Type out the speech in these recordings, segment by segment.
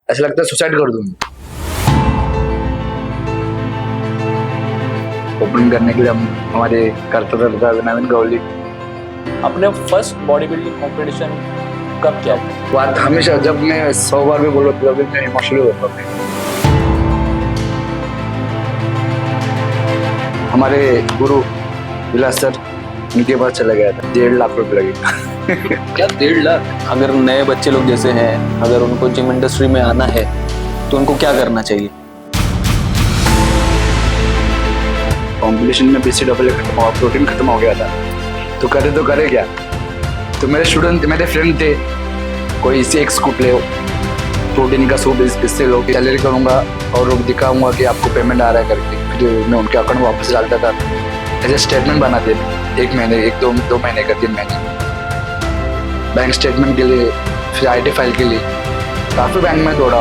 ऐसा लगता है सुसाइड कर दूँ। ओपन करने के लिए हम हमारे करता था नवीन गौली। अपने फर्स्ट बॉडी बिल्डिंग कॉम्पिटिशन कब किया था? बात हमेशा जब मैं 100 बार भी बोलो तब मैं इमोशनल होता हूँ। हमारे गुरु विलास सर, उनके पास चला गया था, 1.5 लाख रुपए लगे। क्या 1.5 लाख? अगर नए बच्चे लोग जैसे हैं, अगर उनको जिम इंडस्ट्री में आना है तो उनको क्या करना चाहिए? कॉम्पिटिशन में BCAA खत्म हुआ, प्रोटीन खत्म हो गया था, तो करे क्या। तो मेरे स्टूडेंट, मेरे फ्रेंड थे, कोई इसे एक स्कूप ले, प्रोटीन का सूप इससे लो, सैलरी करूँगा और दिखाऊंगा कि आपको पेमेंट आ रहा है करके। फिर मैं उनके अकाउंट में वापस डालता था, ऐसे स्टेटमेंट बनाते थे 1 महीने, 2 महीने का, 3 महीने, बैंक स्टेटमेंट के लिए, फिर IT फाइल के लिए। काफ़ी बैंक में दौड़ा।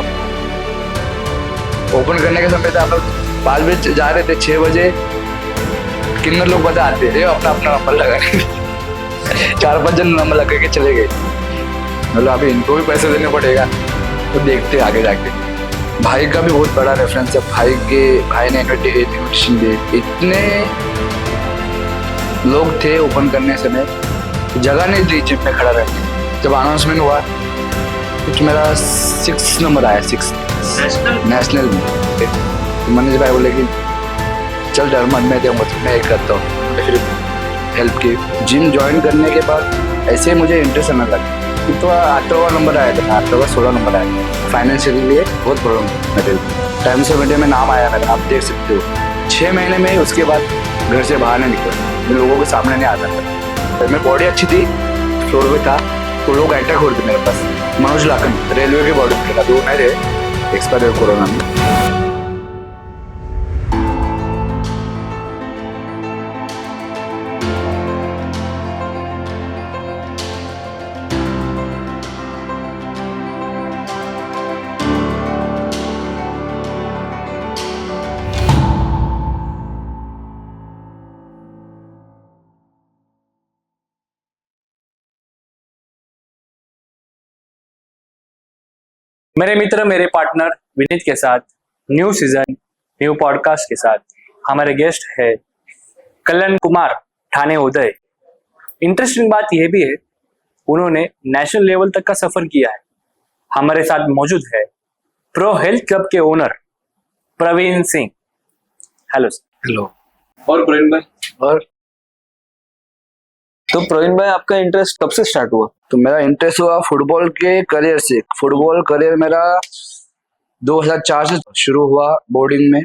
ओपन करने के समय था, हम लोग 5 बजे जा रहे थे, 6 बजे किन्नर लोग बता आते थे, अपना अपना नंबर लगा 4-5 जन नंबर लगा के चले गए। मतलब अभी इनको भी पैसे देने पड़ेगा, तो देखते आगे जाके। भाई का भी बहुत बड़ा रेफरेंस है। भाई ने इन्विटेशन दिए, इतने लोग थे ओपन करने समय, जगह नहीं दी जिम में खड़ा रहने। जब अनाउंसमेंट हुआ कुछ मेरा 6 नंबर आया, 6 नेशनल में। तो मनीष भाई बोले कि चल डर मत, मैं दूंगा, मैं एक करता हूँ। फिर हेल्प की। जिम ज्वाइन करने के बाद ऐसे मुझे इंटरेस्ट आने लगा। तो 8वां नंबर आया था, 8वां 16 नंबर आया। फाइनेंशियली लिए बहुत प्रॉब्लम मेरे। टाइम्स ऑफ इंडिया में नाम आया मेरा, आप देख सकते हो। 6 महीने में उसके बाद घर से बाहर नहीं निकला, मैं लोगों के सामने नहीं आता था। मेरी बॉडी अच्छी थी, फ्लोर पे था, तो लोग अटैक हो रहे थे मेरे पास। मनोज लाखन रेलवे की बॉडी में था, तो मेरे एक्सपायर हुए कोरोना में। मेरे मित्र, मेरे पार्टनर विनीत के साथ न्यू सीजन, न्यू पॉडकास्ट के साथ हमारे गेस्ट है कल्याण कुमार ठाणे उदय। इंटरेस्टिंग बात यह भी है, उन्होंने नेशनल लेवल तक का सफर किया है। हमारे साथ मौजूद है प्रो हेल्थ क्लब के owner Praveen Singh. Hello sir. Hello. और प्रवीण भाई, और तो प्रवीण भाई, आपका इंटरेस्ट कब से स्टार्ट हुआ? तो मेरा इंटरेस्ट हुआ फुटबॉल के करियर से। फुटबॉल करियर मेरा 2004 से शुरू हुआ बोर्डिंग में।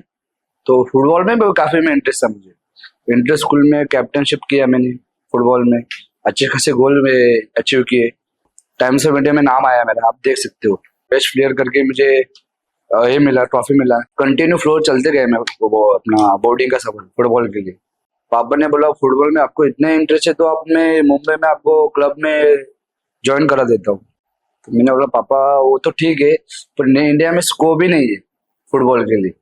तो फुटबॉल में भी काफी में इंटरेस्ट था मुझे। इंटर स्कूल में कैप्टनशिप किया मैंने फुटबॉल में, अच्छे खासे गोल में अचीव किए। टाइम्स ऑफ इंडिया में नाम आया मेरा, आप देख सकते हो। बेस्ट प्लेयर करके मुझे ये मिला, ट्रॉफी मिला। कंटिन्यू फ्लोर चलते गए मैं वो अपना बोर्डिंग का सफर फुटबॉल के लिए। पापा ने बोला फुटबॉल में आपको इतने इंटरेस्ट है तो आप मैं मुंबई में आपको क्लब में ज्वाइन करा देता हूँ। तो मैंने बोला पापा वो तो ठीक है, पर नहीं, इंडिया में स्कोप ही नहीं है फुटबॉल के लिए।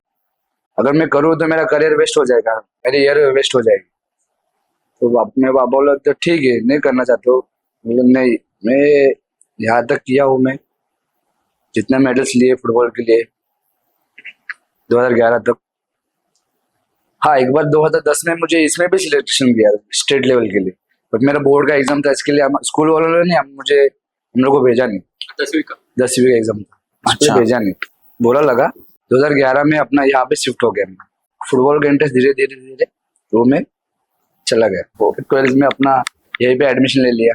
अगर मैं करूँ तो मेरा करियर वेस्ट हो जाएगा, मेरी ईयर वेस्ट हो जाएगी। तो मेरे पापा बोला तो ठीक है, नहीं करना चाहते हो? नहीं, मैं यहाँ तक किया हूँ। मैं जितने मेडल्स लिए फुटबॉल के लिए 2011 तक। हाँ, एक बार 2010 में मुझे इसमें भी सिलेक्शन किया स्टेट लेवल के लिए, बट मेरा बोर्ड का एग्जाम था, इसके लिए स्कूल वालों ने नहीं हम लोग को भेजा नहीं। 10वीं का एग्जाम था, अच्छा। भेजा नहीं, बुरा लगा। 2011 में अपना यहाँ पे शिफ्ट हो गया मैं। फुटबॉल का इंटरेस्ट धीरे धीरे धीरे वो में चला गया। 12th में अपना यहीं पे एडमिशन ले लिया।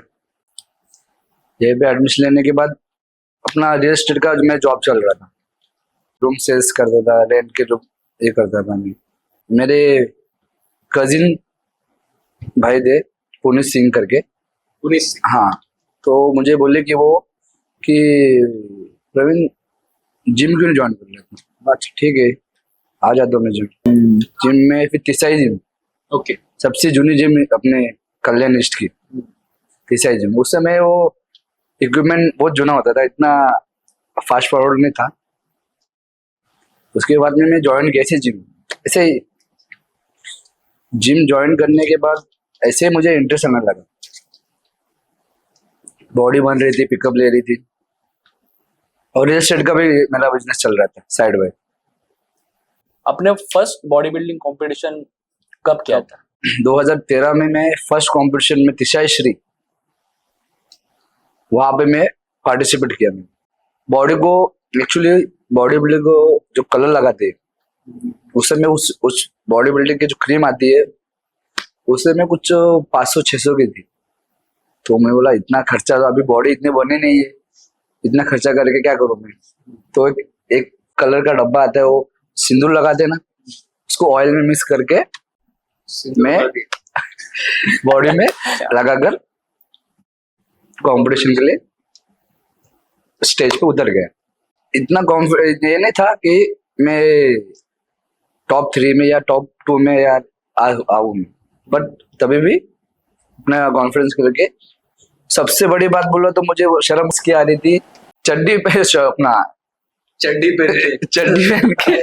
यहीं पे एडमिशन लेने के बाद अपना रियल एस्टेट का मैं जॉब चल रहा था, रूम सेल्स करता था, रेंट के रूम ये करता था मैं। मेरे कजिन भाई थे पुनीत सिंह करके। हाँ, तो मुझे बोले कि वो कि प्रवीण जिम क्यों ज्वाइन कर लेता। अच्छा ठीक है, आ जाता हूँ मैं जिम में। फिर तिसाई जिम, ओके, सबसे जूनी जिम अपने कल्याण ईस्ट की तिसाई जिम। उस समय वो इक्विपमेंट बहुत जूना होता था, इतना फास्ट फॉरवर्ड नहीं था। उसके बाद में मैं ज्वाइन किया ऐसे जिम। ऐसे जिम ज्वाइन करने के बाद ऐसे मुझे इंटरेस्ट आने लगा। बॉडी बन रही थी, पिकअप ले रही थी, और रियल एस्टेट का भी मेरा बिजनेस चल रहा था साइड बाय। अपने फर्स्ट बॉडी बिल्डिंग कंपटीशन कब किया था? 2013 में मैं फर्स्ट कंपटीशन में तिशाई श्री, वहां पे मैं पार्टिसिपेट किया। मैं बॉडी को एक्चुअली बॉडी बिल्डिंग को जो कलर लगाते हैं उस समय उस बॉडी बिल्डिंग की जो क्रीम आती है उस समय कुछ 500-600 की थी। तो मैं बोला इतना खर्चा, तो अभी बॉडी इतनी बनी नहीं है, इतना खर्चा करके क्या करूं मैं। तो एक कलर का डब्बा आता है, वो सिंदूर लगाते हैं ना, उसको ऑयल में मिक्स करके मैं बॉडी में लगाकर कंपटीशन के लिए स्टेज पे उतर गया। इतना कॉन्फिडेंस ये नहीं था कि मैं टॉप 3 में या टॉप 2 में या आऊं, बट तभी भी अपना कॉन्फिडेंस करके। सबसे बड़ी बात बोलो तो मुझे वो शर्म इसकी आ रही थी, चड्डी पे अपना चड्डी पहन के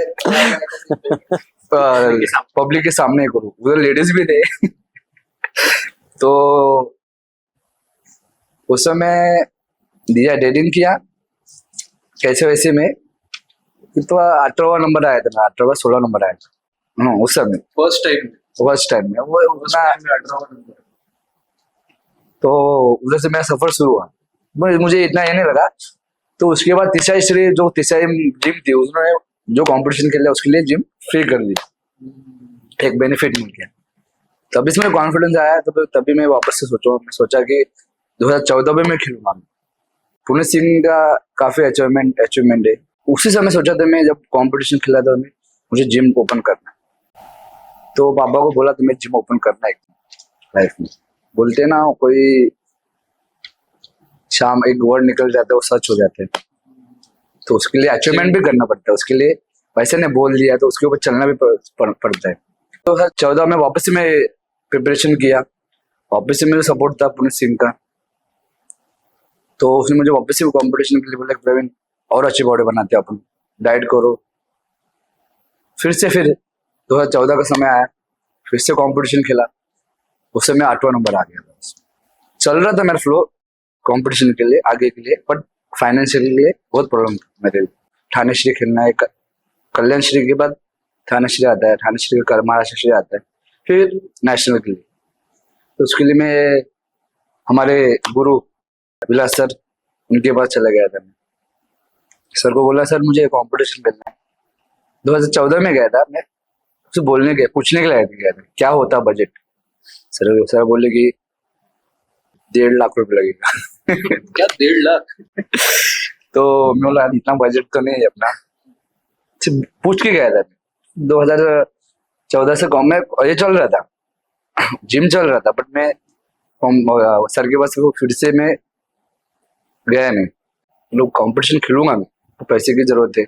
पब्लिक के सामने करूं, उधर लेडीज भी थे। तो उस समय दिया डेटिंग किया कैसे वैसे में, तो 18वां नंबर आया था, 18वां-16 नंबर आया था उस समय फर्स्ट टाइम में वो उतना। तो उधर से मेरा सफर शुरू हुआ, मुझे इतना ये नहीं लगा। तो उसके बाद तिशाई श्री जो तिशाई जिम थी, उसने जो कंपटीशन के लिए उसके लिए जिम फ्री कर ली, एक बेनिफिट मिल गया। तभी इसमें कॉन्फिडेंस आया। तो तभी मैं वापस से सोचा कि 2014 में मैं खेलूंगा। पुनीत सिंह का काफी अचीवमेंट है। उसी समय सोचा था मैं, जब कंपटीशन खेला था मैं, मुझे जिम ओपन करना है। तो पापा को बोला तुम्हें जिम ओपन करना है लाइफ में। बोलते ना कोई शाम एक वर्ड निकल जाता है वो सच हो जाता है, तो उसके लिए अचीवमेंट भी करना पड़ता है। उसके लिए वैसे ने बोल दिया तो उसके ऊपर चलना भी पड़ता है। तो 2014 में वापस से मैं प्रिपरेशन किया, वापस से मेरा सपोर्ट था पुनीत सिंह का। तो उसने मुझे वापस से कंपटीशन के लिए बोला प्रवीण और अच्छी बॉडी बनाते अपन, डाइट करो। फिर 2014 का समय आया, फिर से कंपटीशन खेला, उस समय 8वां नंबर आ गया। चल रहा था मेरा फ्लो कंपटीशन के लिए आगे के लिए, बट फाइनेंशियल के लिए बहुत प्रॉब्लम था मेरे। थाने श्री खेलना है, कल्याण श्री के बाद थाने श्री आता है, थाने श्री का महाराष्ट्र श्री आता है, फिर नेशनल के लिए। तो उसके लिए मैं हमारे गुरु विलास सर, उनके पास चला गया था। मैं सर को बोला सर मुझे कंपटीशन करना है। 2014 में गया था मैं, उससे पूछने के लिए गया था क्या होता बजट। सर बोले कि 1.5 लाख रुपए लगेगा। क्या 1.5 लाख? तो मैं बोला इतना बजट तो नहीं है अपना। पूछ के गया था 2014 से कम में, ये चल रहा था, जिम चल रहा था, बट मैं सर के पास फिर से मैं गया नहीं। लोग कंपटीशन खेलूंगा मैं, तो पैसे की जरूरत है।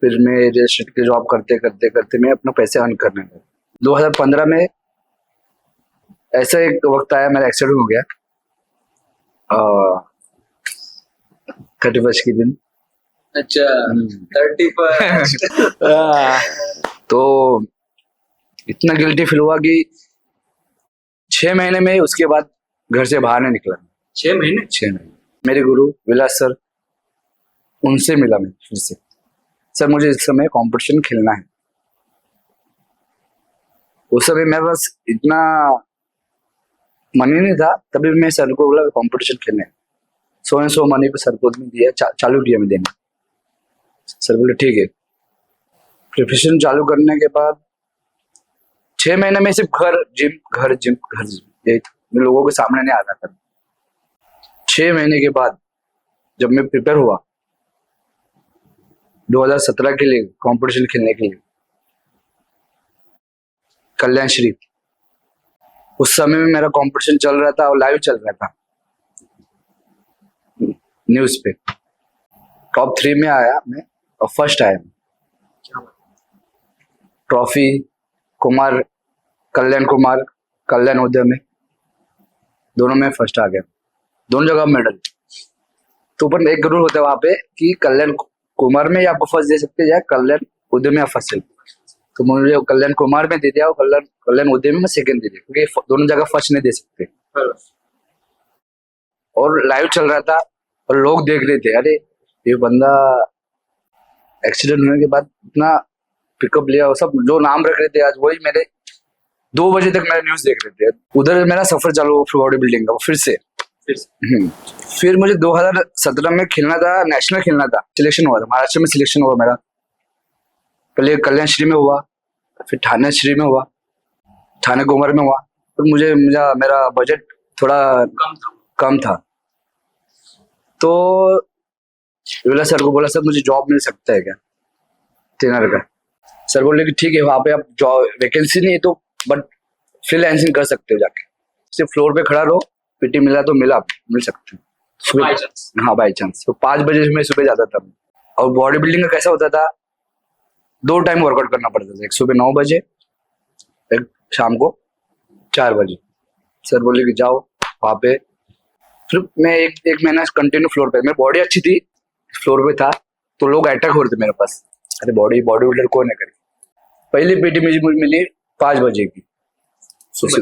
फिर मैं रियल एस्टेट की जॉब करते मैं अपना पैसे अर्न करने लगा। 2015 में ऐसा एक वक्त आया, मेरा एक्सीडेंट हो गया 31 के दिन। अच्छा, 31। तो इतना गिल्टी फील हुआ कि 6 महीने में उसके बाद घर से बाहर नहीं निकला। 6 महीने? 6 महीने। मेरे गुरु विलास सर, उनसे मिला मैं फिर से, सर मुझे इस समय कंपटीशन खेलना है। उस समय मेरे पास इतना मनी नहीं था, तभी मैं सर को बोला कंपटीशन खेलना है। 100 मनी को सर को दिया, चालू किया मैं देना। सर बोले ठीक है। प्रिपरेशन चालू करने के बाद 6 महीने में सिर्फ घर जिम यही था। मैं लोगों के सामने नहीं आता था। 6 महीने के बाद जब मैं प्रिपेयर हुआ 2017 के लिए कंपटीशन खेलने के लिए कल्याण श्री, उस समय में मेरा कंपटीशन चल रहा था और लाइव चल रहा था न्यूज पे। टॉप 3 में आया मैं और फर्स्ट आया। ट्रॉफी कल्याण उदय में, दोनों में फर्स्ट आ गया, दोनों जगह मेडल। तो ऊपर एक रूल होता है वहां पे कि कल्याण कुमार में आपको फर्स्ट दे सकते हैं या कल्याण उदय में आप फर्स्ट चलते। तो मुझे कल्याण कुमार में दे दिया और कल्याण उदय में सेकंड दे दिया, क्योंकि दोनों जगह फर्स्ट नहीं दे सकते। और लाइव चल रहा था और लोग देख रहे थे, अरे ये बंदा एक्सीडेंट होने के बाद इतना पिकअप लिया, और सब जो नाम रख रहे थे आज वही मेरे 2 बजे तक मेरा न्यूज देख रहे थे। उधर मेरा सफर चालू बॉडी बिल्डिंग का फिर से। फिर मुझे 2017 में खेलना था, नेशनल खेलना था, सिलेक्शन हुआ था, महाराष्ट्र में सिलेक्शन हुआ मेरा। पहले कल्याण श्री में हुआ, फिर ठाणे श्री में हुआ, ठाणे गोमर में हुआ। तो मुझे मेरा बजट थोड़ा कम था, तो विला सर को बोला, सर मुझे जॉब मिल सकता है क्या ट्रेनर का। सर बोले कि ठीक है, वहाँ पे आप जॉब वैकेंसी नहीं है तो बट फ्रीलांसिंग कर सकते हो, जाके सिर्फ फ्लोर पे खड़ा रहो, पीटी मिला तो मिल सकते हो। हाँ बाई चांस। तो 5 बजे मैं सुबह जाता था। और बॉडी बिल्डिंग का कैसा होता था, 2 टाइम वर्कआउट करना पड़ता था, एक सुबह 9 बजे, एक शाम को 4 बजे। सर बोले कि जाओ वहाँ पे। फिर मैं एक महीना कंटिन्यू फ्लोर पे, मेरी बॉडी अच्छी थी, फ्लोर पे था, तो लोग अटैक हो रहे थे मेरे पास, अरे बॉडी बिल्डर कौन है करके। पहली पीटी मुझे मिली 5 बजे की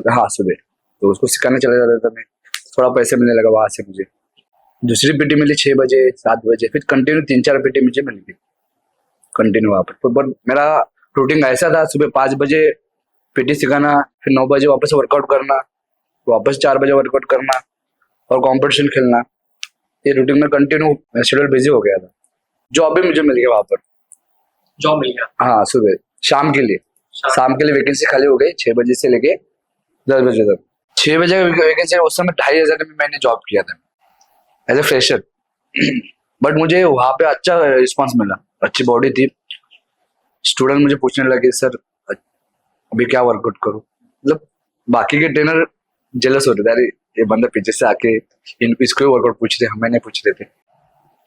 हाँ सुबह, तो उसको सिखाने चला जाता था मैं, थोड़ा पैसे मिलने लगा वहां से मुझे। दूसरी पीटी मिली 6 बजे 7 बजे, फिर कंटिन्यू 3-4 पीटी मुझे मिली थी कंटिन्यू वहां पर। बट मेरा रूटीन ऐसा था, सुबह 5 बजे पीटी सिखाना, फिर 9 बजे वापस वर्कआउट करना, वापस 4 बजे वर्कआउट करना और कॉम्पिटिशन खेलना। ये रूटीन में कंटिन्यू शेड्यूल बिजी हो गया था। जॉब भी मुझे मिल गया वहां पर, जॉब मिल गया। हाँ सुबह शाम के लिए, शाम के लिए वैकेंसी खाली हो गई 6 बजे से लेके 10 बजे तक। 6 बजे का वैकेंसी, उस समय 2,500 में मैंने जॉब किया था एज ए फ्रेशर। बट मुझे वहां पे अच्छा रिस्पॉन्स मिला, अच्छी बॉडी थी। स्टूडेंट मुझे पूछने लगे, सर अभी क्या वर्कआउट करूं, मतलब बाकी के ट्रेनर जेलस होते थे, अरे ये बंदा पीछे से आके इसको वर्कआउट पूछते, हमें नहीं पूछते थे।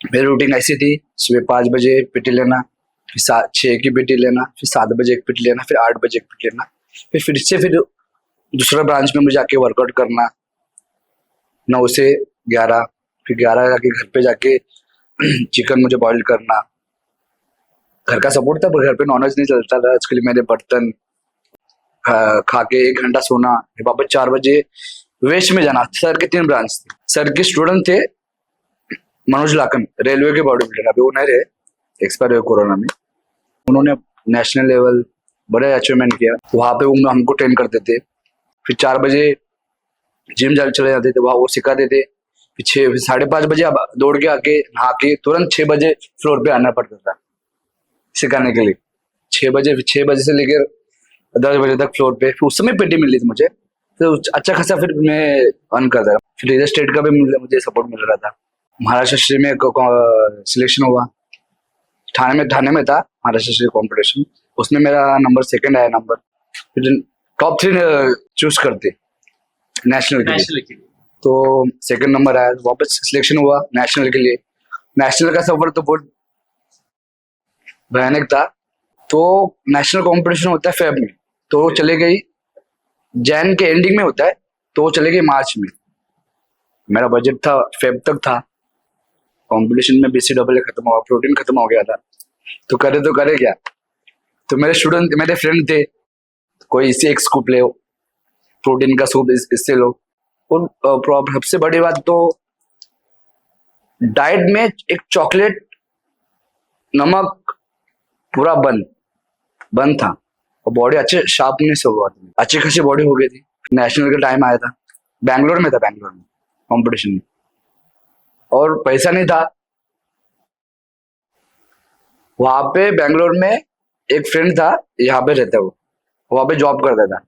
मेरी रूटीन ऐसी थी, सुबह 5 बजे पीटी लेना, फिर 6 की पीटी लेना, फिर 7 बजे एक पीटी लेना, फिर 8 बजे एक पीटी लेना, फिर दूसरा ब्रांच में मुझे आके वर्कआउट करना 9 से 11, फिर 11 जाके घर पे जाके चिकन मुझे बॉईल करना। घर का सपोर्ट था, पर घर पे नॉनवेज नहीं चलता था, इसके लिए मेरे बर्तन खा के 1 घंटा सोना, फिर वापस 4 बजे वेस्ट में जाना। सर के 3 ब्रांच थे, सर के स्टूडेंट थे मनोज लाकन, रेलवे के बॉडी बिल्डर, अभी वो नहीं रहे, एक्सपायर हुए कोरोना में। उन्होंने नेशनल लेवल बड़े अचीवमेंट किया, वहां पे वो हमको ट्रेन करते थे। फिर 4 बजे जिम चले जाते थे, वहां वो सिखाते थे। फिर 5:30 बजे अब दौड़ के आके नहा के तुरंत 6 बजे फ्लोर पे आना पड़ता था सिखाने के लिए। 6 बजे से लेकर 10 बजे तक फ्लोर पे। फिर उस समय पेटी मिली थी मुझे, तो अच्छा खासा फिर मैं अर्न करता था। फिर इधर स्टेट का भी मुझे सपोर्ट मिल रहा था। महाराष्ट्र श्री में सिलेक्शन हुआ, ठाणे में था महाराष्ट्र श्री कॉम्पिटिशन, उसमें मेरा नंबर 2 आया नंबर। फिर टॉप 3 चूज करते नेशनल के लिए, तो 2 नंबर आया, वापस सिलेक्शन हुआ नेशनल के लिए। नेशनल का सफर तो बहुत भयानक था। तो नेशनल कंपटीशन होता है फेब में, तो वो चले गई जैन के एंडिंग में होता है, तो वो चले गई मार्च में। मेरा बजट था फेब तक था, कंपटीशन में BCAA खत्म हुआ, प्रोटीन खत्म हो गया था, तो करे क्या। तो मेरे फ्रेंड थे, कोई इसे एक स्कूप ले, प्रोटीन का सूप इससे लो। और सबसे बड़ी बात तो डाइट में एक चॉकलेट नमक पूरा बंद था, और बॉडी अच्छे शार्पनेस हुआ था, अच्छी खासी बॉडी हो गई थी। नेशनल का टाइम आया था, बैंगलोर में कंपटीशन में, और पैसा नहीं था वहां पे। बैंगलोर में एक फ्रेंड था, यहाँ पे रहता, वो वहां पे जॉब करता था।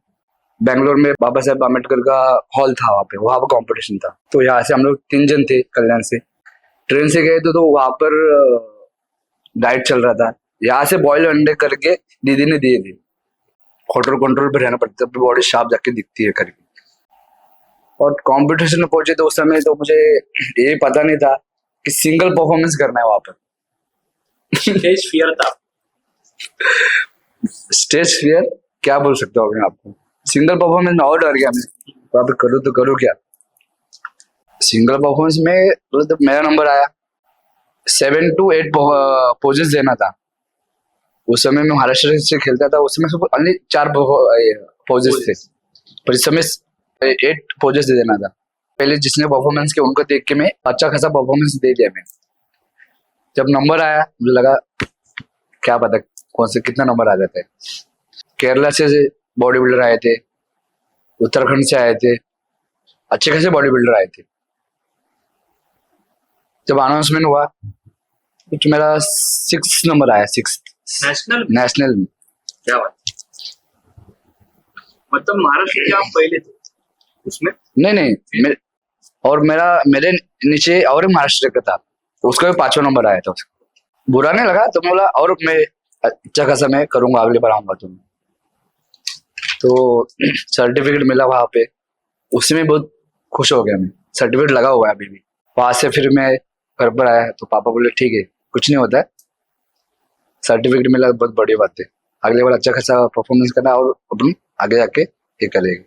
बैंगलोर में बाबा साहेब आम्बेडकर का हॉल था, वहां पे कंपटीशन था। तो यहाँ से हम लोग 3 जन थे, कल्याण से ट्रेन से गए थे। तो वहां पर डाइट चल रहा था, यहाँ से बॉयल अंडे करके दीदी ने दिए थे। होटल कंट्रोल पे रहना पड़ता है, बॉडी शार्प जाके दिखती है करके। और कंपटीशन में पहुंचे तो उस समय तो मुझे ये पता नहीं था कि सिंगल परफॉर्मेंस करना है वहां पर। स्टेज फियर था। स्टेज फियर क्या बोल सकता हूँ मैं आपको, सिंगल परफॉर्मेंस में और डर गया मैं, वहां पे करूँ क्या। सिंगल परफॉर्मेंस में तो मेरा नंबर आया, 7 to 8 पोजेस देना था। उस समय मैं महाराष्ट्र से खेलता था, उस समय सिर्फ ओनली 4 पोजेस थे, पर इस समय 8 पोजेस दे देना था। पहले जिसने परफॉर्मेंस किया उनको देख के मैं अच्छा खासा परफॉर्मेंस दे दिया मैं। जब नंबर आया मुझे लगा क्या पता कौन से कितना नंबर आ जाता है। केरला से बॉडी बिल्डर आए थे, उत्तराखंड से आए थे, अच्छे खासे बॉडी बिल्डर आए थे। जब अनाउंसमेंट हुआ तो मेरा 6 नंबर आया, 6 नेशनल नेशनल में। क्या बात, मतलब महाराष्ट्र के आप पहले थे उसमें? नहीं नहीं और मेरे नीचे और एक महाराष्ट्र का था, तो उसका भी 5वां नंबर आया था। उसको बुरा नहीं लगा तो बोला और मैं अच्छा खासा मैं करूंगा, अगली बार आऊंगा तुम्हें। तो सर्टिफिकेट मिला वहां पे, उसमें बहुत खुश हो गया मैं। सर्टिफिकेट लगा हुआ है अभी भी। वहां से फिर मैं घर पर आया तो पापा बोले ठीक है कुछ नहीं होता है, सर्टिफिकेट मिला बहुत बड़ी बात है, अगले बार अच्छा खासा परफॉर्मेंस करना और अपन आगे जाके ये करेंगे।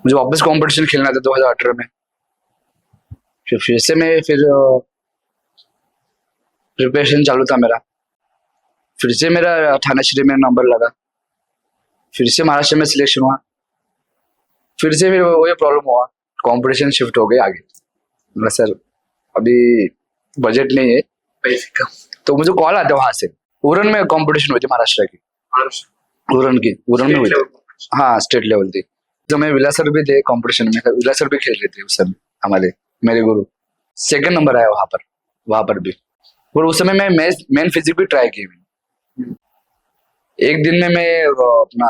मुझे वापस कंपटीशन खेलना था 2018 में। फिर से मैं प्रिपरेशन चालू था मेरा। फिर से मेरा थाना श्री में नंबर लगा, फिर से महाराष्ट्र में सिलेक्शन हुआ, फिर से फिर वही प्रॉब्लम हुआ, कंपटीशन शिफ्ट हो गए आगे। बोला सर अभी बजट नहीं है, पैसे कम। तो मुझे कॉल आता वहां से। उरण में कंपटीशन हुई थी महाराष्ट्र की, उरण में हुई थी। हाँ स्टेट लेवल थी। तो मैं विला सर भी थे कंपटीशन में, विला सर भी खेल रहे थे उस समय हमारे, मेरे गुरु। सेकंड नंबर आया वहां पर भी। और उस समय मैं मेन फिजिक भी ट्राई की। एक दिन में मैं अपना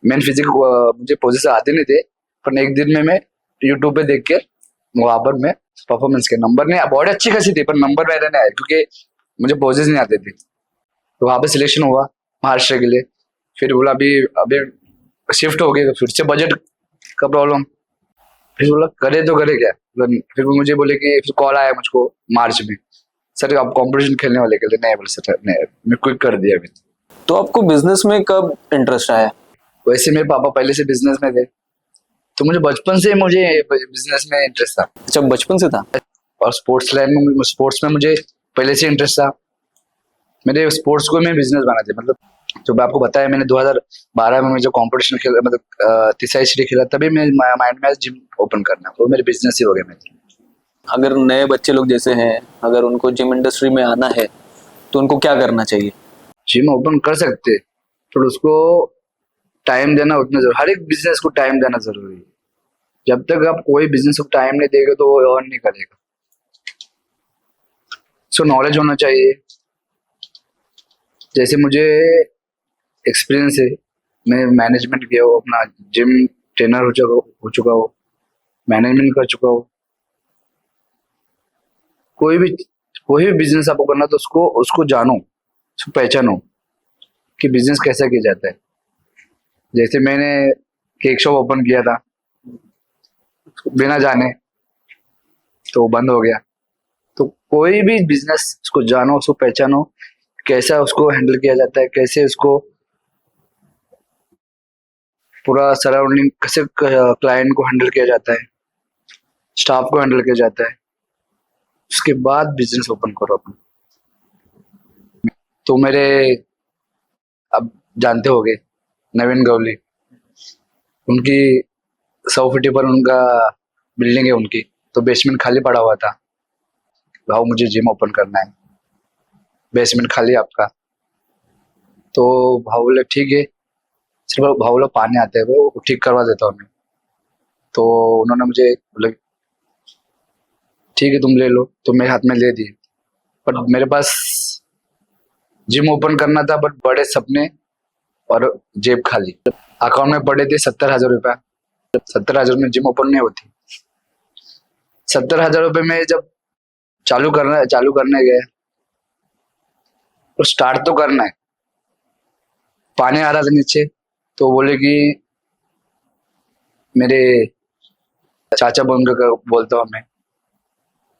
मेन फिजिक मुझे पोजीशन आते नहीं थे, पर एक दिन में मैं यूट्यूब पे देख के वहां पर मैं परफॉर्मेंस के नंबर नहीं, बॉडी अच्छी खासी थी पर नंबर मेरे नहीं आए क्योंकि मुझे पोजेस नहीं आते थे। तो वहां पे सिलेक्शन हुआ महाराष्ट्र के लिए। फिर बोला अभी शिफ्ट हो गए, फिर से बजट का प्रॉब्लम। फिर बोला करे तो करे क्या। फिर मुझे बोले कि फिर कॉल आया मुझको मार्च में, सर आप कंपटीशन खेलने वाले के लिए। नहीं बोले सर नहीं, मैं क्विक कर दिया अभी। तो आपको बिजनेस में कब इंटरेस्ट आया? वैसे मेरे पापा पहले से बिजनेस में थे, तो मुझे बचपन से मुझे बिजनेस में इंटरेस्ट था। अच्छा बचपन से था। और स्पोर्ट्स में मुझे पहले से इंटरेस्ट था। मेरे स्पोर्ट्स को मैं बिजनेस बना थे। मतलब जो मैं आपको बताया, मैंने 2012 में जो कंपटीशन खेला, मतलब तिसाई श्री खेला, तभी मैं माइंड में जिम ओपन करना, वो मेरे बिजनेस ही हो गया मेरे। अगर नए बच्चे लोग जैसे हैं, अगर उनको जिम इंडस्ट्री में आना है तो उनको क्या करना चाहिए? जिम ओपन कर सकते, पर उसको टाइम देना उतना जरूरी। हर एक बिजनेस को टाइम देना जरूरी है। जब तक आप कोई बिजनेस को टाइम नहीं देगा तो वो अर्न नहीं करेगा। सो नॉलेज होना चाहिए। जैसे मुझे एक्सपीरियंस है, मैं मैनेजमेंट किया हूँ, अपना जिम ट्रेनर हो चुका हूँ, मैनेजमेंट कर चुका हूँ। कोई भी बिजनेस आपको करना तो उसको जानो, उसको पहचानो कि बिजनेस कैसा किया जाता है। जैसे मैंने केक शॉप ओपन किया था बिना जाने, तो बंद हो गया। तो कोई भी बिजनेस उसको जानो, उसको पहचानो, कैसा उसको हैंडल किया जाता है, कैसे उसको पूरा सराउंडिंग, कैसे क्लाइंट को हैंडल किया जाता है, स्टाफ को हैंडल किया जाता है, उसके बाद बिजनेस ओपन करो अपन। तो मेरे अब जानते होगे नवीन गवली, उनकी 100 फीट पर उनका बिल्डिंग है उनकी, तो बेसमेंट खाली पड़ा हुआ था। भाव मुझे जिम ओपन करना है, बेसमेंट खाली आपका। तो भाव बोले ठीक है, सिर्फ भाव बोला पानी आते हैं वो ठीक करवा देता हूँ मैं। तो उन्होंने मुझे बोले ठीक है तुम ले लो, तो मेरे हाथ में ले दिए। बट मेरे पास जिम ओपन करना था, बट बड़े सपने और जेब खाली। अकाउंट में पड़े थे 70,000 रुपया। 70,000 में जिम ओपन नहीं होती। 70,000 रुपये में जब चालू करने गए तो स्टार्ट तो करना है। पानी आ रहा था नीचे, तो बोले कि मेरे चाचा बोलता हूँ मैं,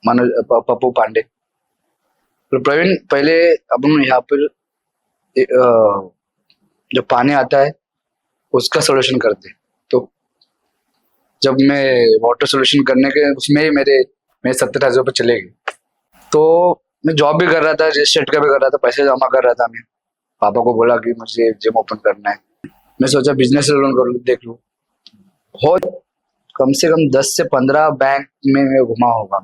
मनोज पप्पू पांडे, तो प्रवीण पहले अपन यहाँ पर जो पानी आता है उसका सोल्यूशन करते। तो जब मैं वाटर सोल्यूशन करने के उसमें ही मेरे 70,000 रुपये चले गए। तो मैं जॉब भी कर रहा था, रजिस्ट्रेट का भी कर रहा था, पैसे जमा कर रहा था मैं। पापा को बोला कि मुझे जिम ओपन करना है। मैं सोचा बिजनेस लोन कर लूँ, देख लूँ। बहुत कम से कम 10 से 15 बैंक में मैं घुमा होगा।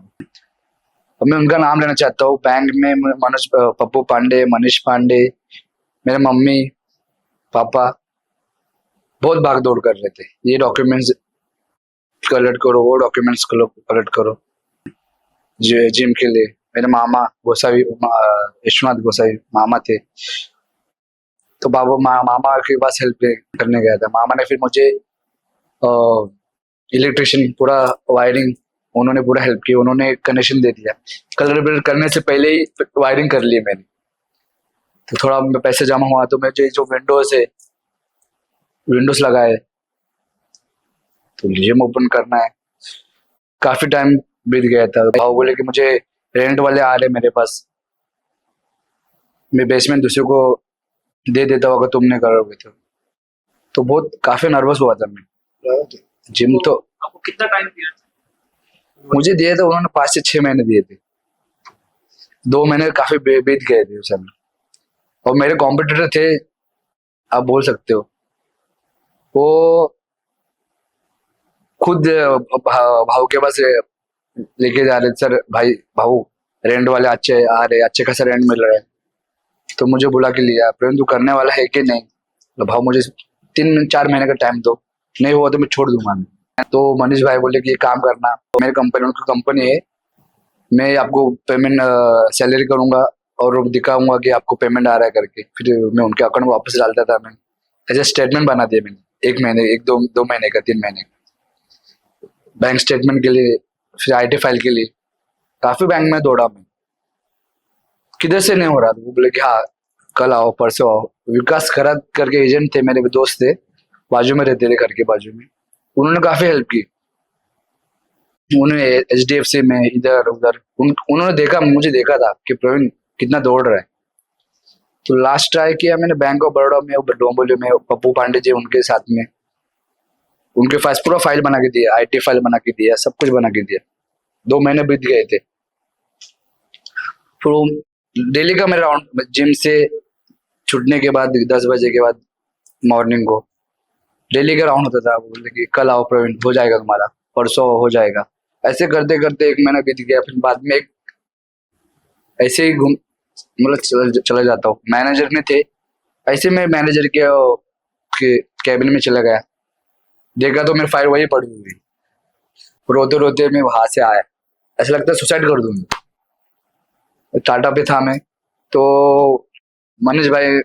अब मैं उनका नाम लेना चाहता हूँ। बैंक में मनोज पप्पू पांडे, मनीष पांडे, मेरे मम्मी पापा बहुत भाग दौड़ कर रहे थे, ये डॉक्यूमेंट्स कलेक्ट करो, वो डॉक्यूमेंट्स कलेक्ट करो जिम के लिए। मेरे मामा गोसावी, विश्वनाथ गोसावी मामा थे, तो मामा के पास हेल्प करने गया था। मामा ने फिर मुझे इलेक्ट्रिशियन पूरा वायरिंग उन्होंने पूरा हेल्प किया, उन्होंने कनेक्शन दे दिया। कलर बिल करने से पहले ही वायरिंग कर ली मैंने। तो थोड़ा पैसे जमा हुआ तो मुझे जो विंडोज लगाए, तो जिम ओपन करना है। काफी टाइम बीत गया था। भाव बोले कि मुझे रेंट वाले आ रहे मेरे पास, मैं बेसमेंट दूसरे को दे देता हूँ अगर तुमने करोगे तो बहुत काफी नर्वस हुआ था मैं। जिम तो आपको कितना टाइम दिया था? मुझे दिए थे उन्होंने 5 से 6 महीने दिए थे। 2 महीने काफी बीत गए थे उस समय। और मेरे कॉम्पिटिटर थे, आप बोल सकते हो, वो खुद भाव के पास लेके जा रहे थे, सर भाई भाऊ रेंट वाले अच्छे आ रहे, अच्छे खासा रेंट मिल रहा है, तो मुझे बुला के लिया। परंतु करने वाला है कि नहीं, तो भाव मुझे 3-4 महीने का टाइम दो, नहीं हुआ तो मैं छोड़ दूंगा। मैं तो मनीष भाई बोले कि ये काम करना, तो मेरी कंपनी, उनकी कंपनी है, मैं आपको पेमेंट सैलरी करूंगा और दिखाऊंगा कि आपको पेमेंट आ रहा है करके। फिर मैं उनके अकाउंट में वापस डालता था। मैं ऐसे स्टेटमेंट बना दिया मैंने, 1 महीने, 2 महीने का, 3 महीने का, बैंक स्टेटमेंट के लिए, फिर IT फाइल के लिए। काफी बैंक में दौड़ा मैं, किधर से नहीं हो रहा था। वो बोले कि हाँ कल आओ, परसों आओ। विकास खरात करके एजेंट थे, मेरे दोस्त थे, बाजू में रहते थे, घर के बाजू में। उन्होंने काफी हेल्प की। उन्होंने HDFC में इधर उधर उन्होंने देखा, मुझे देखा था कि प्रवीण कितना दौड़ रहा है। तो लास्ट ट्राई किया मैंने बैंक ऑफ बड़ौदा में, डोंबिवली में, पप्पू पांडे जी उनके साथ में। उनके पास पूरा फाइल बना के दिया, IT फाइल बना के दिया, सब कुछ बना के दिया। 2 महीने बीत गए थे। फिर डेली का मेरा राउंड, जिम से छूटने के बाद 10 बजे के बाद मॉर्निंग को डेली का राउंड होता था। वो बोले कि कल आओ प्रवीण, हो जाएगा तुम्हारा, परसों हो जाएगा। ऐसे करते करते 1 महीना बीत गया। फिर बाद में ऐसे ही घूम मतलब चला जाता हूँ। मैनेजर में थे, ऐसे मैं मैनेजर के कैबिन में चला गया, देखा तो मेरी फाइल वही पड़ी हुई। रोते रोते मैं वहां से आया, ऐसा लगता है सुसाइड कर दूंगा। टाटा पे था मैं, तो मनीष भाई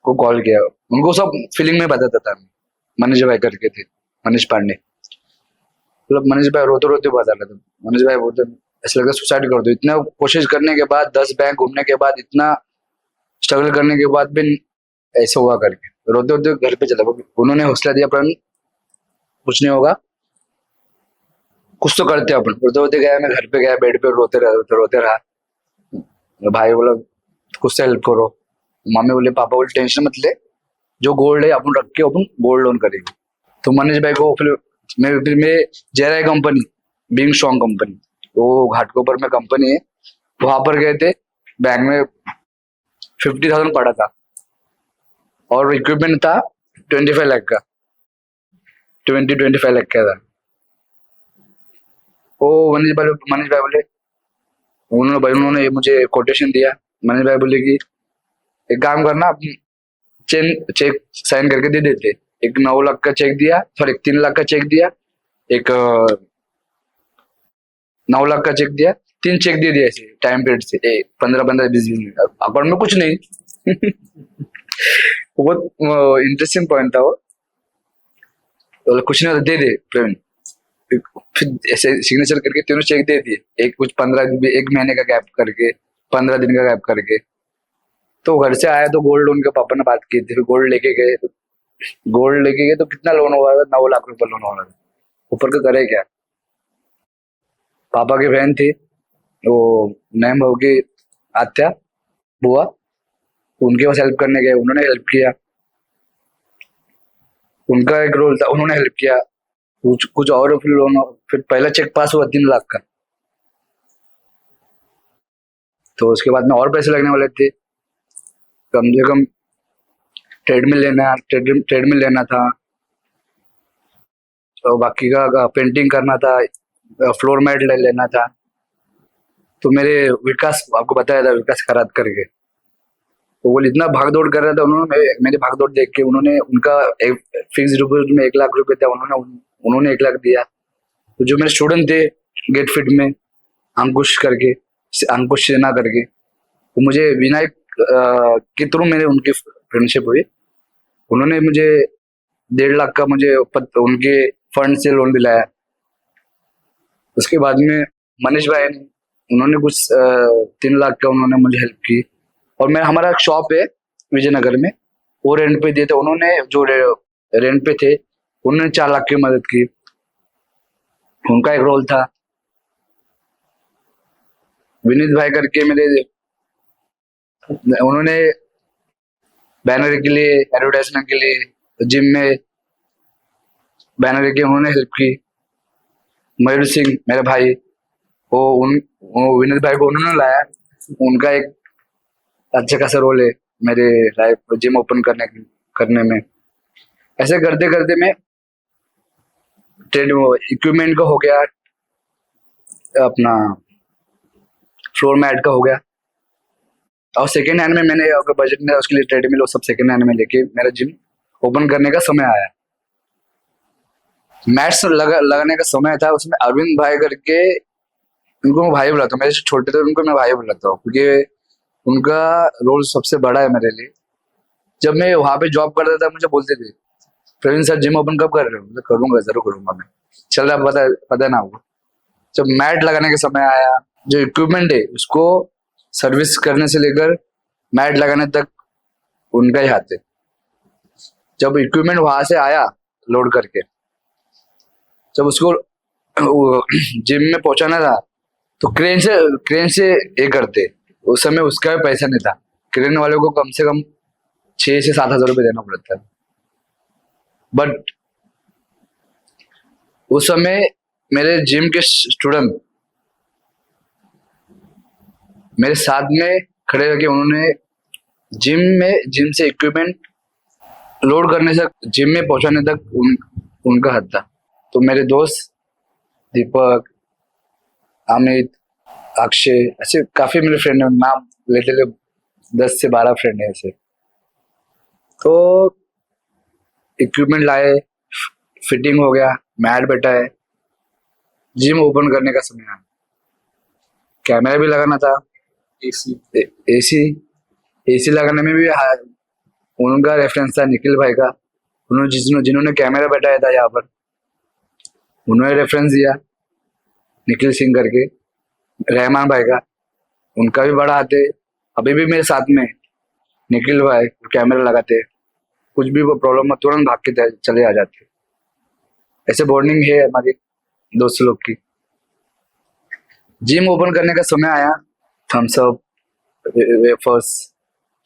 को कॉल किया, उनको सब फीलिंग में बताता था मैं। मनीष भाई करके थे, मनीष पांडे, मतलब मनीष भाई रोते रोते बता रहे थे। मनीष भाई बोलते ऐसा लगता है सुसाइड कर दो। इतना कोशिश करने के बाद, 10 बैंक घूमने के बाद, इतना स्ट्रगल करने के बाद भी ऐसा हुआ करके, रोते रोते घर पे चला गया। उन्होंने हौसला दिया, पर कुछ नहीं होगा, कुछ तो करते अपन। रोते रोते गया, मैं घर पे गया, बेड पे रोते रहा। भाई बोला कुछ से हेल्प करो। मम्मी बोले, पापा बोले टेंशन मत ले, जो गोल्ड है अपन रख के अपन गोल्ड लोन करेंगे। तो मनीष भाई को फिर मैं JRI company, being strong company, वो घाटकोपर में कंपनी है, वहां पर गए थे। बैंक में 50,000 पड़ा था और इक्विपमेंट था 25 लाख का, 25 लाख का था। वो मनीष भाई बोले, उन्होंने मुझे कोटेशन दिया। मनीष भाई बोले कि एक काम करना, चेक साइन करके दे देते। एक 9 लाख का चेक दिया, सॉरी 3 लाख का चेक दिया, एक 9 लाख का चेक दिया, 3 चेक दे दिया ऐसे टाइम पीरियड से, 15-15, 20 मिनट। अकाउंट में कुछ नहीं। बहुत इंटरेस्टिंग पॉइंट था वो। तो कुछ नहीं, दे दे प्रवीण। फिर ऐसे सिग्नेचर करके तीनों चेक दे दिए, एक कुछ 1 महीने का गैप करके, 15 दिन का गैप करके। तो घर से आया तो गोल्ड लोन के पापा ने बात की थी, फिर गोल्ड लेके गए। तो कितना लोन हुआ था? 9 लाख रुपए लोन हो रहा था। ऊपर का करे क्या। पापा की बहन थी, वो मैम होगी आत्या बुआ, उनके पास हेल्प करने गए, उन्होंने हेल्प किया। उनका एक रोल था, उन्होंने हेल्प किया। कुछ और फिर लोन, फिर पहला चेक पास हुआ 3 लाख का। तो उसके बाद में और पैसे लगने वाले थे, कम से कम ट्रेडमिल लेना था, तो बाकी का पेंटिंग करना था, फ्लोर मैट लेना था। तो मेरे विकास, आपको बताया था विकास खरात करके, तो वो इतना भाग दौड़ कर रहा था, उन्होंने मेरी भाग दौड़ देख के उन्होंने उनका फिक्स डिपॉजिट में 1 लाख रुपए था, उन्होंने 1 लाख दिया। तो जो मेरे स्टूडेंट थे गेट फिट में, अंकुश करके, अंकुश सेना करके, वो मुझे विनायक के थ्रू मेरे उनकी फ्रेंडशिप हुई। उन्होंने मुझे 1.5 लाख का मुझे उनके फंड से लोन दिलाया। उसके बाद में मनीष भाई ने, उन्होंने कुछ 3 लाख का उन्होंने मुझे हेल्प की। और मैं, हमारा एक शॉप है विजयनगर में, वो रेंट पे दिए थे उन्होंने, जो रेंट पे थे उन्होंने 4 लाख की मदद की, उनका एक रोल था। विनीत भाई करके मेरे, उन्होंने बैनर के लिए, एडवर्टाइजमेंट के लिए जिम में बैनर के उन्होंने हेल्प की। मयूर सिंह मेरे भाई, वो विनीत भाई को उन्होंने लाया, उनका एक अच्छा खासा रोल है मेरे लाइफ जिम ओपन करने में। ऐसे करते करते मैं ट्रेड इक्विपमेंट का हो गया, अपना फ्लोर मैट का हो गया, और सेकेंड हैंड में मैंने अगर बजट में उसके लिए ट्रेडमिल वो सब सेकेंड हैंड में लेके मेरा जिम ओपन करने का समय आया। मैट्स लगाने का समय था, उसमें अरविंद भाई करके, उनको मैं भाई बुलाता हूँ, मेरे से छोटे थे उनको मैं भाई बुलाता हूँ, क्योंकि उनका रोल सबसे बड़ा है मेरे लिए। जब मैं वहां पे जॉब करता था मुझे बोलते थे, प्रवीण सर जिम ओपन कब कर रहे हो? मैं करूंगा, जरूर करूंगा मैं, चल रहा पता ना होगा। जब मैट लगाने का समय आया, जो इक्विपमेंट है उसको सर्विस करने से लेकर मैट लगाने तक उनका ही हाथ है। जब इक्विपमेंट वहां से आया लोड करके, जब उसको जिम में पहुंचाना था, तो क्रेन से ये करते, उस समय उसका भी पैसा नहीं था, क्रेन वाले को कम से कम 6 से 7 हजार रुपये देना पड़ता है। बट उस समय मेरे जिम के स्टूडेंट मेरे साथ में खड़े रह के, उन्होंने जिम से इक्विपमेंट लोड करने से जिम में पहुंचाने तक उनका हाथ था। तो मेरे दोस्त दीपक, अमित, अक्षय, ऐसे काफी मेरे फ्रेंड हैं, नाम लेते 10 से 12 फ्रेंड है ऐसे। तो इक्विपमेंट लाए, फिटिंग हो गया, मैट बैठा है, जिम ओपन करने का समय आया, कैमरा भी लगाना था, एसी लगाने में भी उनका रेफरेंस था, निखिल भाई का, उन्होंने जिन्होंने कैमरा बैठाया था यहाँ पर, उन्होंने रेफरेंस दिया, निखिल सिंह करके, रहमान भाई का, उनका भी बड़ा हाथ है। अभी भी मेरे साथ में निखिल भाई कैमरा लगाते, कुछ भी वो प्रॉब्लम में तुरंत भाग के चले आ जाते। ऐसे बॉन्डिंग है हमारी दोस्त लोग की। जिम ओपन करने का समय आया, थम्स अप, वेफर्स,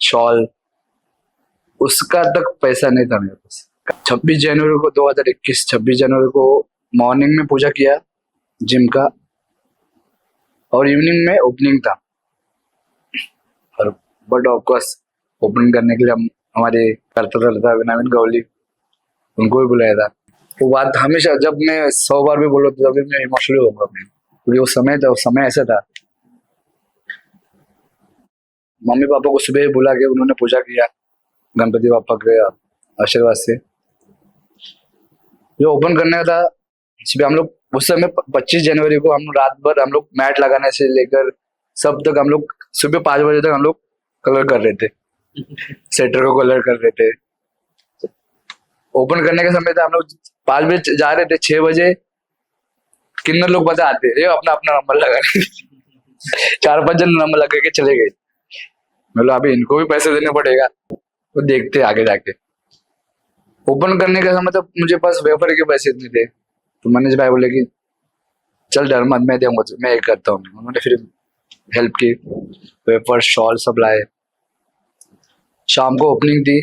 शॉल, उसका तक पैसा नहीं था मेरे पास। 26 जनवरी को 2021 26 जनवरी को मॉर्निंग में पूजा किया जिम का, और इवनिंग में ओपनिंग था। और बट ऑफकोर्स ओपनिंग करने के लिए हम हमारे करता विनामिन गौली, उनको भी बुलाया था। वो बात हमेशा, जब मैं 100 बार भी बोलो तो मैं इमोशनल होऊंगा, क्योंकि वो समय ऐसा था। मम्मी पापा को सुबह बुला के उन्होंने पूजा किया गणपति पापा के आशीर्वाद से। जो ओपन करने का था, सुबह हम लोग उस समय 25 जनवरी को हम रात भर हम लोग मैट लगाने से लेकर सब तक हम लोग सुबह 5 बजे तक हम लोग कलर कर रहे थे, सेटर को कलर कर रहे थे। ओपन करने का समय था, हम लोग 5 बजे जा रहे थे, 6 बजे किन्नर लोग पता आते थे, अपना अपना नंबर लगा 4-5 जन नंबर लगा के चले गए। मतलब अभी इनको भी पैसे देने पड़ेगा, तो देखते आगे जाके। ओपन करने का समय तो मुझे पास वेफर के पैसे इतने थे, तो मनीष भाई बोले कि चल डर मत, मैं दूंगा, मैं एक करता हूँ। उन्होंने फिर हेल्प की, वेफर, शॉल सब लाए। शाम को ओपनिंग थी,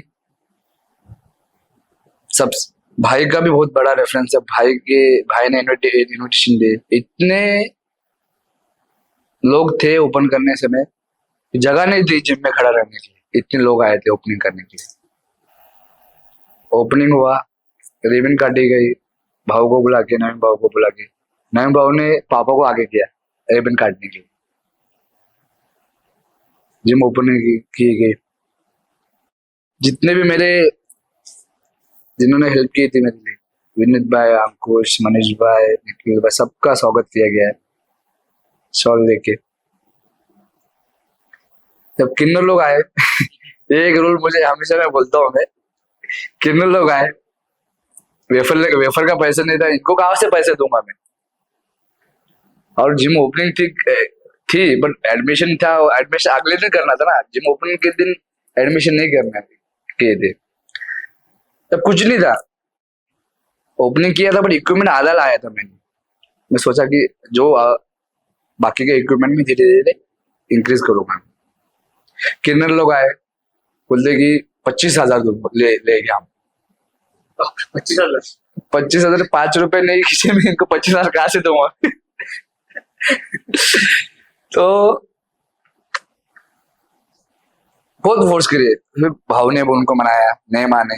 सब भाई का भी बहुत बड़ा रेफरेंस है, भाई ने इन्विटेशन दिए। इतने लोग थे ओपन करने समय, जगह नहीं थी जिम में खड़ा रहने के लिए, इतने लोग आए थे ओपनिंग करने के लिए। ओपनिंग हुआ, रिबन काटी गई, भाव को बुला के, नवीन भाव को बुला के, नवीन भाव ने पापा को आगे किया रिबन काटने के लिए। जिम ओपन किए गए, जितने भी मेरे जिन्होंने हेल्प की थी मेरे लिए, विनीत भाई, अंकुश, मनीष भाई, निखिल भाई, सबका स्वागत किया गया है शॉल लेके। जब किन्नर लोग आए एक रूल मुझे हमेशा मैं बोलता हूँ, मैं किन्नर लोग आए, वेफर का पैसा नहीं था, इनको कहाँ से पैसे दूंगा मैं। और जिम ओपनिंग थी बट एडमिशन था, एडमिशन अगले दिन करना था ना, जिम ओपनिंग के दिन एडमिशन नहीं करना किए थे, तब कुछ नहीं था। ओपनिंग किया था बट इक्विपमेंट आधा लाया था मैंने। मैं सोचा कि जो बाकी के इक्विपमेंट में धीरे धीरे इंक्रीज करूंगा। किन्नर लोग आए, बोलते कि 25,000 ले गया हम। 25,000 5 रुपए नहीं खींचे, मैं इनको 25,000 कहाँ से दूंगा। तो बहुत फोर्स करिए, फिर भाव ने उनको मनाया, नहीं माने।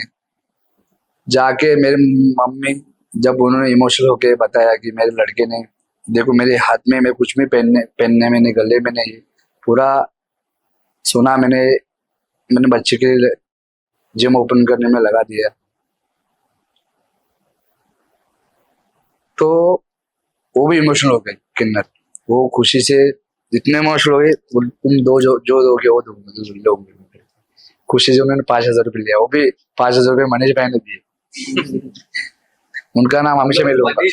जाके मेरे मम्मी, जब उन्होंने इमोशनल होके बताया कि मेरे लड़के ने, देखो मेरे हाथ में मैं कुछ भी पहनने में नहीं, गले में नहीं, पूरा सोना मैंने बच्चे के लिए जिम ओपन करने में लगा दिया। तो वो भी इमोशनल हो गए किन्नर, वो खुशी से जितने इमोशनल हो गए, तुम दो जो दोगे वो लोग खुशी से उन्होंने 5,000 रुपये लिया, वो भी 5,000 रुपये मनीष भाई ने दिए। उनका नाम हमेशा मैं लूंगा,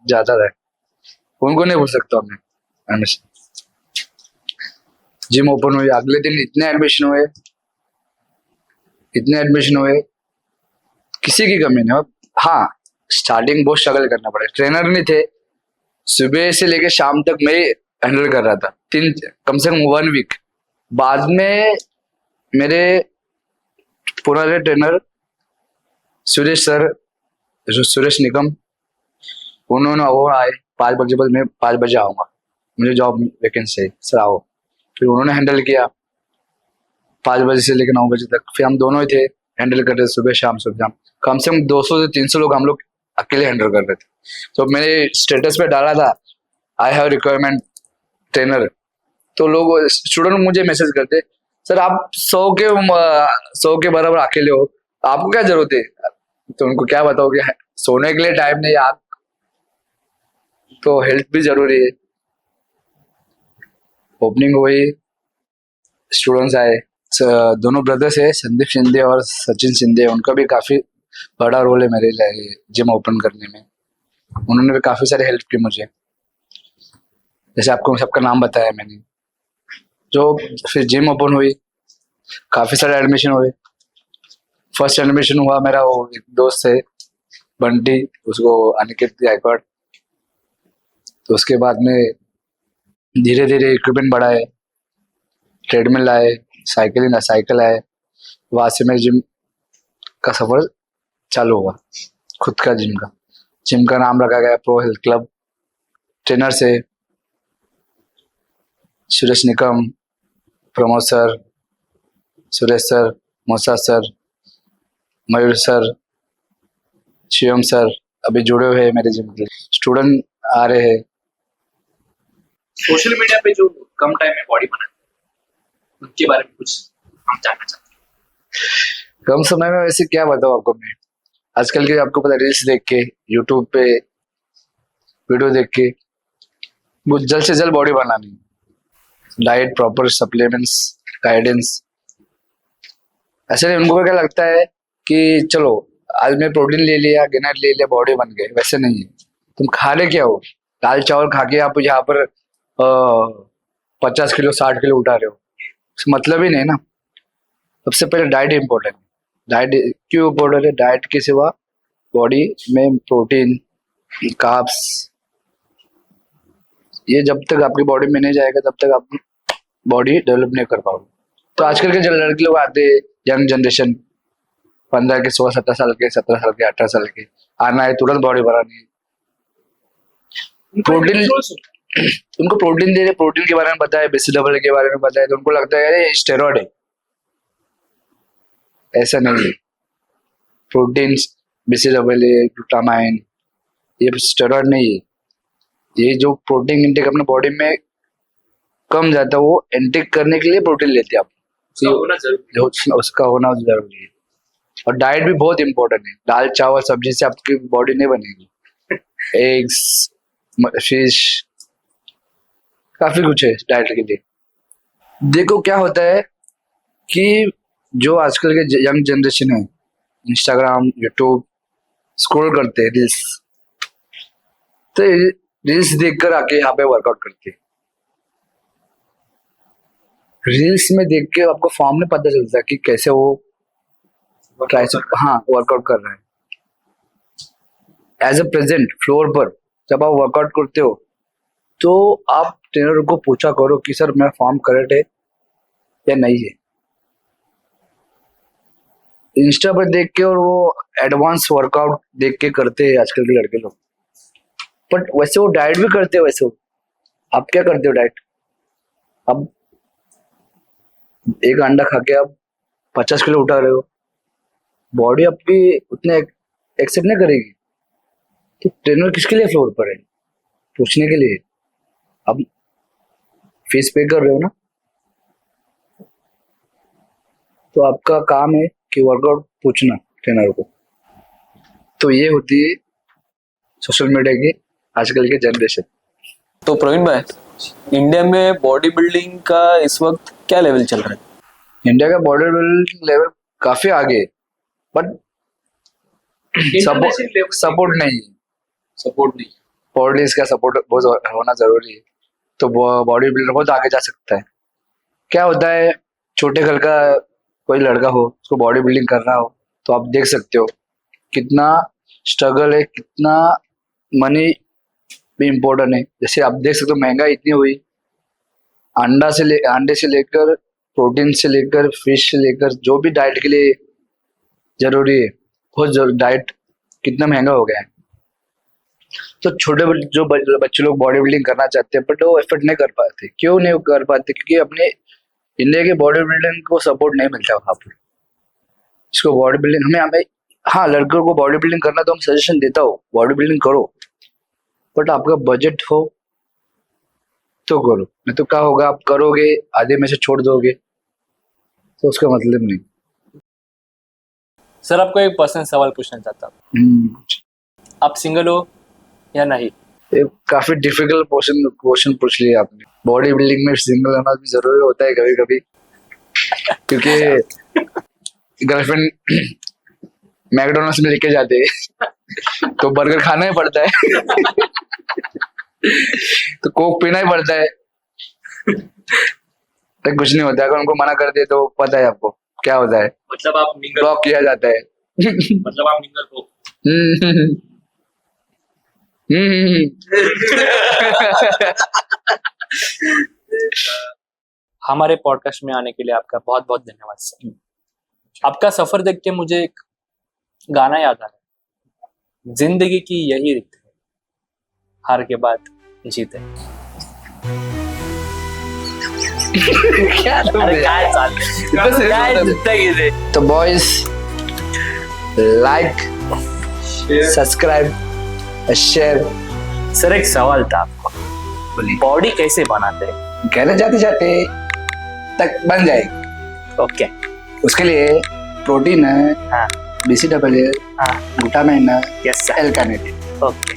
ज्यादा है, उनको नहीं भूल सकता मैं हमेशा। जिम ओपन हुई, अगले दिन इतने एडमिशन हुए, किसी की कमी नहीं। हाँ, स्टार्टिंग बहुत स्ट्रगल करना पड़ा, ट्रेनर नहीं थे, सुबह से लेकर शाम तक मैं हैंडल कर रहा था, कम से कम 1 वीक। बाद में मेरे पुराने ट्रेनर सुरेश सर, सुरेश निगम, उन्होंने वो आए 5 बजे, मैं 5 बजे आऊंगा, मुझे जॉब वैकेंसी है सर, आओ। फिर उन्होंने हैंडल किया 5 बजे से लेकर 9 बजे तक, फिर हम दोनों ही थे हैंडल कर रहे थे, सुबह शाम। कम से कम 200 से 300 लोग हम लोग अकेले हैंडल कर रहे थे। तो मैंने स्टेटस पे डाला था, आई हैव रिक्वायरमेंट ट्रेनर, तो लोग स्टूडेंट मुझे मैसेज करते, सर आप 100 के बराबर अकेले हो, आपको क्या जरूरत है। तो उनको क्या बताओ कि सोने के लिए टाइम नहीं, आप तो हेल्थ भी जरूरी है। ओपनिंग हुई, स्टूडेंट्स आए, दोनों ब्रदर्स है, संदीप शिंदे और सचिन शिंदे, उनका भी काफी बड़ा रोल है मेरे लिए जिम ओपन करने में। उन्होंने भी काफी सारी हेल्प की मुझे, जैसे आपको सबका नाम बताया मैंने। जो फिर जिम ओपन हुई, काफी सारे एडमिशन हुए। फर्स्ट एडमिशन हुआ मेरा, वो एक दोस्त है बंटी, उसको अनिकेत गायकवाड़। तो उसके बाद में धीरे धीरे इक्विपमेंट बढ़ाए, ट्रेडमिल आए, साइकिल आए, वहां से मेरे जिम का सफर चालू हुआ, खुद का जिम का नाम रखा गया प्रो हेल्थ क्लब। ट्रेनर से सुरेश निकम, प्रमोद सर, सुरेश सर, मोसा सर, मयूर सर, शिवम सर अभी जुड़े हुए हैं मेरे जिम के। स्टूडेंट आ रहे हैं। सोशल मीडिया पे जो कम टाइम में बॉडी बनाते हैं, उनके बारे में कुछ हम जानना चाहते हैं। कम समय में वैसे क्या बताऊँ आपको मैं, आजकल के आपको पता, रील्स देख के, यूट्यूब पे वीडियो देख के वो जल्द से जल्द बॉडी बनानी, डाइट, प्रॉपर सप्लीमेंट्स, गाइडेंस। ऐसे नहीं, उनको क्या लगता है कि चलो आज मैं प्रोटीन ले लिया, गेनर ले लिया, बॉडी बन गई, वैसे नहीं है। तुम खा रहे क्या हो, दाल चावल खा के आप यहाँ पर 50 किलो 60 किलो उठा रहे हो, मतलब ही नहीं ना। सबसे पहले डाइट इम्पोर्टेंट है। डाइट क्यों इम्पोर्टेंट है, डाइट के सिवा बॉडी में प्रोटीन, कार्ब्स, ये जब तक आपकी बॉडी में नहीं जाएगा तब तक आप बॉडी डेवलप नहीं कर पाओगे। तो आजकल के जो लड़के लोग आते हैं, यंग जनरेशन, 15 के 16 17 साल के, 17 साल के, 18 साल के, आना है तुरंत बॉडी बनानी है। प्रोटीन, उनको प्रोटीन दे रहे, प्रोटीन के बारे में बताया, BCAA के बारे में बताया, तो उनको लगता है अरे स्टेरॉइड है। ऐसा नहीं है, प्रोटीन, BCAA, ग्लूटामाइन, ये स्टेरॉइड नहीं है। ये जो प्रोटीन इंटेक अपने बॉडी में कम जाता है, वो इनटेक करने के लिए प्रोटीन लेते हैं आप, उसका होना जरूरी है। और डाइट भी बहुत इंपॉर्टेंट है, दाल चावल सब्जी से आपकी बॉडी नहीं बनेगी। एग्स, फिश, काफी कुछ है डाइट के लिए। देखो क्या होता है कि जो आजकल के यंग जनरेशन है, इंस्टाग्राम यूट्यूब स्क्रॉल करते हैं, रील्स, तो रील्स देखकर आके यहाँ पे वर्कआउट करते हैं। रील्स में देख के आपको फॉर्म में पता चलता है कि कैसे वो वर्कआउट कर रहे हैं। एज ए प्रेजेंट फ्लोर पर जब आप वर्कआउट करते हो तो आप ट्रेनर को पूछा करो कि सर मेरा फॉर्म करेक्ट है या नहीं है। इंस्टा पर देख के और वो एडवांस वर्कआउट देख के करते हैं आजकल के लड़के लोग, बट वैसे वो डाइट भी करते हो। वैसे आप क्या करते हो डाइट? अब एक अंडा खा के आप 50 किलो उठा रहे हो, बॉडी आपकी उतने एक्सेप्ट नहीं करेगी। तो ट्रेनर किसके लिए फ्लोर पर है? पूछने के लिए। अब फीस पे कर रहे हो ना, तो आपका काम है कि वर्कआउट पूछना ट्रेनर को। तो ये होती है सोशल मीडिया की आजकल की जनरेशन। तो प्रवीण भाई, इंडिया में बॉडी बिल्डिंग का इस वक्त क्या लेवल चल रहा है? इंडिया का बॉडी बिल्डिंग लेवल काफी आगे, बट सपोर्ट नहीं, बॉडीज का सपोर्ट बहुत होना जरूरी है। तो बॉडी बिल्डर बहुत आगे जा सकता है। क्या होता है, छोटे घर का कोई लड़का हो, उसको बॉडी बिल्डिंग करना हो, तो आप देख सकते हो कितना स्ट्रगल है, कितना मनी भी इम्पोर्टेंट है। जैसे आप देख सकते हो महंगाई इतनी हुई, अंडे से लेकर प्रोटीन से लेकर फिश से लेकर जो भी डाइट के लिए जरूरी है, बहुत डाइट कितना महंगा हो गया है। तो छोटे जो बच्चे लोग बॉडी बिल्डिंग करना चाहते हैं, बट वो एफर्ट नहीं कर पाते। क्यों नहीं कर पाते? क्योंकि अपने इंडिया के बॉडी बिल्डिंग को सपोर्ट नहीं मिलता वहां पर। इसको बॉडी बिल्डिंग हमें हाँ, लड़कों को बॉडी बिल्डिंग करना तो हम सजेशन देता हूँ, बॉडी बिल्डिंग करो, बट आपका बजट हो तो करो, नहीं तो क्या होगा, आप करोगे आधे में से छोड़ दोगे तो उसका मतलब नहीं। सर आपको एक पर्सनल सवाल पूछना चाहता हूँ, आप सिंगल हो या नहीं? एक काफी डिफिकल्ट क्वेश्चन पूछ लिया आपने। बॉडी बिल्डिंग में सिंगल होना भी जरूरी होता है कभी कभी, क्योंकि गर्लफ्रेंड मैकडोनल्ड्स में लेके जाते हैं तो बर्गर खाना ही पड़ता है तो कोक पीना ही पड़ता है, तो कुछ नहीं होता। अगर उनको मना कर दे तो पता है आपको क्या होता है, मतलब आप ब्लॉक किया जाता है। मतलब आप निंगल हो। हमारे पॉडकास्ट में आने के लिए आपका बहुत बहुत धन्यवाद सर। आपका सफर देख के मुझे एक गाना याद आ रहा है, जिंदगी की यही रीत है, हार के बाद जीत है। तो boys, like, subscribe, share. Sir एक सवाल था आपको, बोलिए। बॉडी कैसे बनाते हैं? कहने जाते जाते तक बन जाएगी। ओके, उसके लिए प्रोटीन है, हाँ BCAA, हाँ, ग्लूटामाइन है, yes sir, L-carnitine, okay.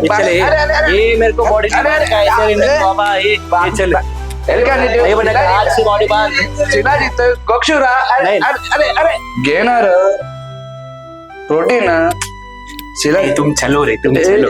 BCAA। ये मेरे को बॉडी बाबा, ये चल ये बना आज से बॉडी बांध गेनर, प्रोटीन, तुम चलो रे, तुम चलो।